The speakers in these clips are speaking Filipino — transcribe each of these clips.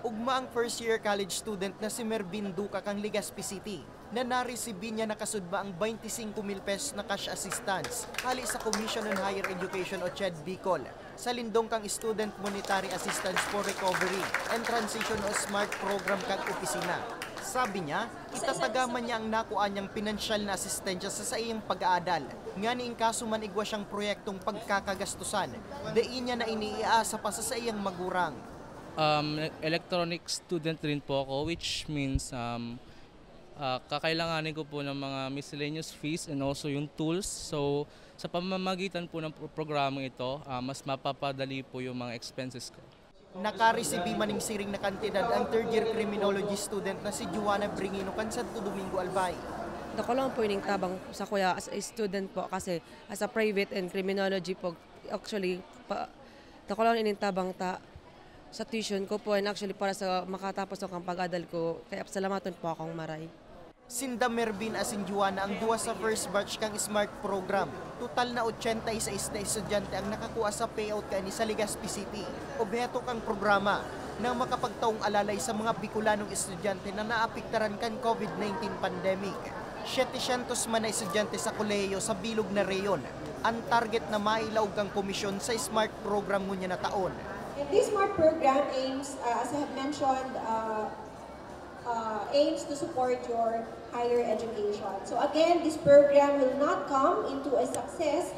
Ugma ang first-year college student na si Mervin Duca kang Legazpi City na naresibi niya nakasudba ang 25,000 pesos na cash assistance hali sa Commission on Higher Education o CHED Bicol sa lindong kang Student Monetary Assistance for Recovery and Transition o SMART program kang opisina. Sabi niya, itatagaman niya ang nakuha niyang pinansyal na asistensya sa iyang pag-aadal. Nga niing kaso man igwa siyang proyektong pagkakagastusan, diin niya na iniiasa pa sa iyang magurang. Electronic student rin po ako, which means kakailanganin ko po ng mga miscellaneous fees and also yung tools. So sa pamamagitan po ng programang ito, mas mapapadali po yung mga expenses ko. Nakaresibi maning siring na kantidad ang third-year criminology student na si Juana Bringino kan Santo Domingo, Albay. Dako lang po ining tabang sa kuya as a student po kasi as a private and criminology po actually dako lang ining tabang sa tuition ko po and actually para sa makatapos ang pag-adal ko kaya salamaton po akong maray. Sinda Mervin asin Juana ang duwa sa first batch kang SMART program. Total na 86 na estudyante ang nakakuha sa payout kani sa Legazpi City. Objeto kang programa na makapagtaong alalay sa mga Bicolanong estudyante na naapektaran kan COVID-19 pandemic. 700 man na estudyante sa kolehiyo sa bilog na reyon. Ang target na mailaog kang komisyon sa SMART program ngunya na taon. And this SMART program aims, as I have mentioned, aims to support your higher education. So again, this program will not come into a success.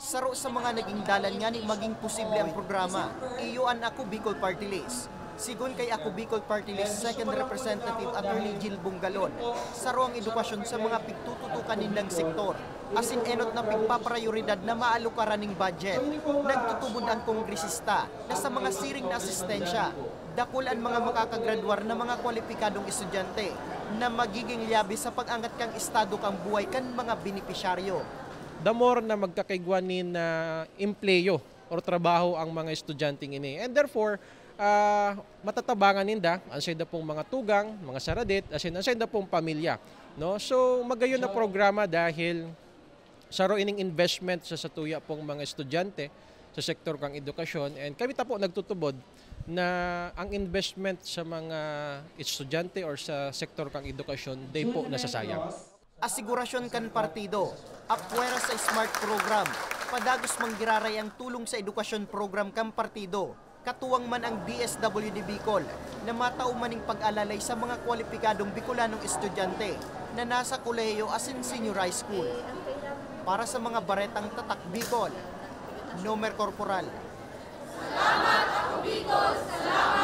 Saro sa mga naging dalan nga ni maging posible ang programa, iyuan ako Bicol Party List. Sigun kay ako Bicol Party List Second Representative Attorney Jill Bungalon, saro ang edukasyon sa mga pigtututukan nilang sektor. Asin enot na pigpaprioridad na maalukaran ng budget. Nagtutubod ang kongresista na sa mga siring na asistensya, dakul ang mga makakagraduar na mga kwalipikadong estudyante na magiging liabi sa pag-angat kang estado kang buhay kan mga benepisyaryo. The more na magkakaigwanin na empleyo o trabaho ang mga estudyanteng ini. And therefore, matatabangan ninda ang sayda pong mga tugang, mga saradit, ang sayda pong pamilya. No? So magayon na programa dahil saro ining investment sa satuya pong mga estudyante sa sektor kang edukasyon. And kami po nagtutubod na ang investment sa mga estudyante or sa sektor kang edukasyon, day po nasasayang. Asigurasyon kan partido, apwera sa SMART program, padagos manggiraray ang tulong sa edukasyon program kan partido. Katuwang man ang DSWD Bicol na matao maning pag-alalay sa mga kwalipikadong Bicolanong estudyante na nasa kolehiyo asin senior high school. Para sa mga baretang tatak Bicol, Nomer Corporal. Salamat, Bicol! Salamat!